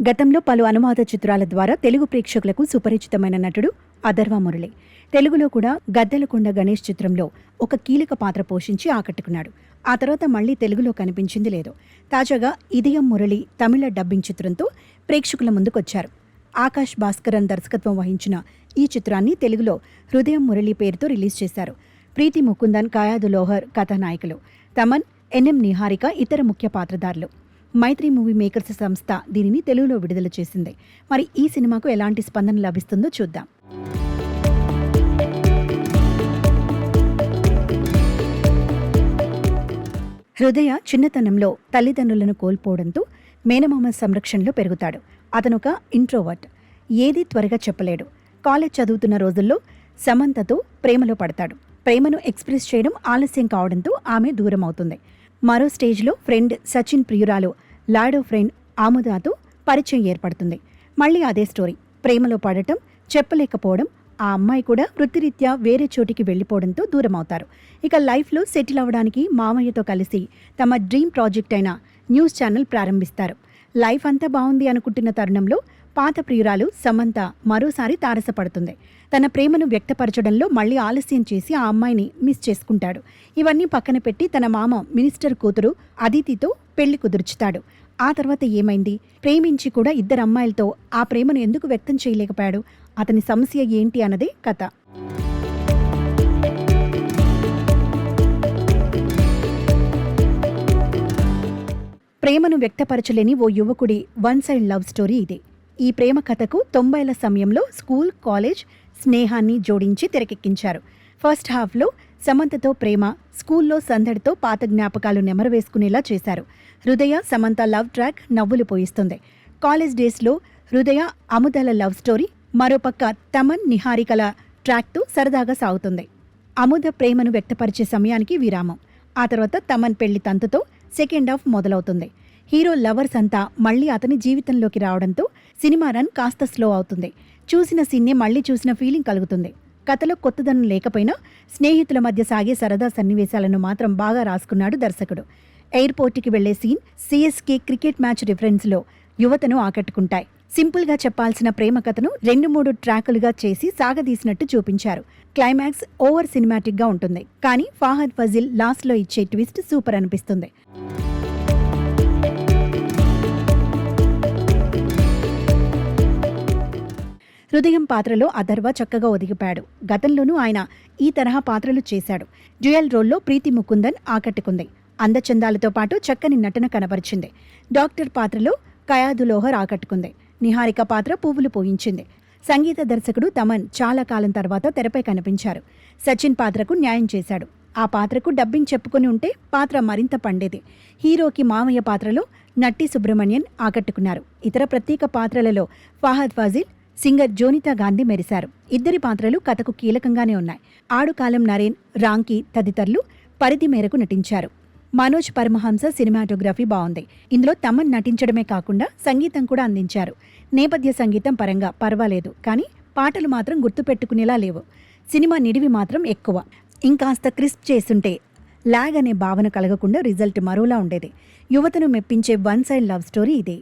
గతంలో పలు అనువాద చిత్రాల ద్వారా తెలుగు ప్రేక్షకులకు సుపరిచితమైన నటుడు అథర్వ మురళి. తెలుగులో కూడా గద్దెలకొండ గణేష్ చిత్రంలో ఒక కీలక పాత్ర పోషించి ఆకట్టుకున్నాడు. ఆ తర్వాత మళ్లీ తెలుగులో కనిపించింది లేదు. తాజాగా ఇదయం మురళి తమిళ డబ్బింగ్ చిత్రంతో ప్రేక్షకుల ముందుకొచ్చారు. ఆకాష్ భాస్కరన్ దర్శకత్వం వహించిన ఈ చిత్రాన్ని తెలుగులో హృదయం మురళి పేరుతో రిలీజ్ చేశారు. ప్రీతి ముకుందన్, కాయాదు లోహర్ కథానాయకులు, తమన్, ఎన్ఎం నిహారిక ఇతర ముఖ్య పాత్రధారులు. మైత్రి మూవీ మేకర్స్ సంస్థ దీనిని తెలుగులో విడుదల చేసింది. మరి ఈ సినిమాకు ఎలాంటి స్పందన లభిస్తుందో చూద్దాం. హృదయ చిన్నతనంలో తల్లిదండ్రులను కోల్పోవడంతో మేనమామ సంరక్షణలో పెరుగుతాడు. అతనొక ఇంట్రోవర్ట్, ఏదీ త్వరగా చెప్పలేడు. కాలేజ్ చదువుతున్న రోజుల్లో సమంతతో ప్రేమలో పడతాడు. ప్రేమను ఎక్స్ప్రెస్ చేయడం ఆలస్యం కావడంతో ఆమె దూరం అవుతుంది. మరో స్టేజ్లో ఫ్రెండ్ సచిన్ ప్రియురాలు లాడో ఫ్రెండ్ ఆముదాతో పరిచయం ఏర్పడుతుంది. మళ్ళీ అదే స్టోరీ. ప్రేమలో పడటం, చెప్పలేకపోవడం. ఆ అమ్మాయి కూడా వృత్తిరీత్యా వేరే చోటికి వెళ్లిపోవడంతో దూరం అవుతారు. ఇక లైఫ్లో సెటిల్ అవ్వడానికి మామయ్యతో కలిసి తమ డ్రీమ్ ప్రాజెక్ట్ అయిన న్యూస్ ఛానల్ ప్రారంభిస్తారు. లైఫ్ అంతా బాగుంది అనుకుంటున్న తరుణంలో పాత ప్రియురాలు సమంత మరోసారి తారసపడుతుంది. తన ప్రేమను వ్యక్తపరచడంలో మళ్లీ ఆలస్యం చేసి ఆ అమ్మాయిని మిస్ చేసుకుంటాడు. ఇవన్నీ పక్కన పెట్టి తన మామ మినిస్టర్ కూతురు అదితితో పెళ్లి కుదుర్చుతాడు. ఆ తర్వాత ఏమైంది? ప్రేమించి కూడా ఇద్దరు అమ్మాయిలతో ఆ ప్రేమను ఎందుకు వ్యక్తం చేయలేకపోయాడు? అతని సమస్య ఏంటి అన్నదే కథ. ప్రేమను వ్యక్తపరచలేని ఓ యువకుడి వన్ సైడ్ లవ్ స్టోరీ ఇదే. ఈ ప్రేమ కథకు 90ల సమయంలో స్కూల్, కాలేజ్ స్నేహాన్ని జోడించి తెరకెక్కించారు. ఫస్ట్ హాఫ్లో సమంతతో ప్రేమ, స్కూల్లో సందడితో పాత జ్ఞాపకాలు నెమరవేసుకునేలా చేశారు. హృదయ సమంత లవ్ ట్రాక్ నవ్వులు పోయిస్తుంది. కాలేజ్ డేస్లో హృదయ అముదల లవ్ స్టోరీ, మరోపక్క తమన్ నిహారికల ట్రాక్తో సరదాగా సాగుతుంది. అముద ప్రేమను వ్యక్తపరిచే సమయానికి విరామం. ఆ తర్వాత తమన్ పెళ్లి తంతుతో సెకండ్ హాఫ్ మొదలవుతుంది. హీరో లవర్స్ అంతా మళ్లీ అతని జీవితంలోకి రావడంతో సినిమా రన్ కాస్త స్లో అవుతుంది. చూసిన సీన్నే మళ్లీ చూసిన ఫీలింగ్ కలుగుతుంది. కథలో కొత్తదనం లేకపోయినా స్నేహితుల మధ్య సాగే సరదా సన్నివేశాలను మాత్రం బాగా రాసుకున్నాడు దర్శకుడు. ఎయిర్పోర్ట్కి వెళ్లే సీన్, సిఎస్కే క్రికెట్ మ్యాచ్ రిఫరెన్స్లో యువతను ఆకట్టుకుంటాయి. సింపుల్గా చెప్పాల్సిన ప్రేమ కథను 2-3 ట్రాకులుగా చేసి సాగదీసినట్టు చూపించారు. క్లైమాక్స్ ఓవర్ సినిమాటిక్గా ఉంటుంది. కానీ ఫాహద్ ఫజిల్ లాస్ట్లో ఇచ్చే ట్విస్ట్ సూపర్ అనిపిస్తుంది. హృదయం పాత్రలో అథర్వ చక్కగా ఒదిగిపోయాడు. గతంలోనూ ఆయన ఈ తరహా పాత్రలు చేశాడు. డ్యూయల్ రోల్లో ప్రీతి ముకుందన్ ఆకట్టుకుంది. అందచందాలతో పాటు చక్కని నటన కనబరిచింది. డాక్టర్ పాత్రలో కయాదు లోహర్ ఆకట్టుకుంది. నిహారిక పాత్ర పువ్వులు పోయించింది. సంగీత దర్శకుడు తమన్ చాలా కాలం తర్వాత తెరపై కనిపించారు. సచిన్ పాత్రకు న్యాయం చేశాడు. ఆ పాత్రకు డబ్బింగ్ చెప్పుకొని ఉంటే పాత్ర మరింత పండేది. హీరోకి మామయ్య పాత్రలో నట్టి సుబ్రహ్మణ్యన్ ఆకట్టుకున్నారు. ఇతర ప్రత్యేక పాత్రలలో ఫాహద్ ఫాజిల్, సింగర్ జోనితా గాంధీ మెరిశారు. ఇద్దరి పాత్రలు కథకు కీలకంగానే ఉన్నాయి. ఆడుకాలం నరేన్, రాంకీ తదితరులు పరిధి మేరకు నటించారు. మనోజ్ పరమహంస సినిమాటోగ్రఫీ బాగుంది. ఇందులో తమన్ నటించడమే కాకుండా సంగీతం కూడా అందించారు. నేపథ్య సంగీతం పరంగా పర్వాలేదు, కానీ పాటలు మాత్రం గుర్తుపెట్టుకునేలా లేవు. సినిమా నిడివి మాత్రం ఎక్కువ. ఇంకాస్త క్రిస్ప్ చేసుంటే లాగ్ అనే భావన కలగకుండా రిజల్ట్ మరోలా ఉండేది. యువతను మెప్పించే వన్ సైడ్ లవ్ స్టోరీ ఇదే.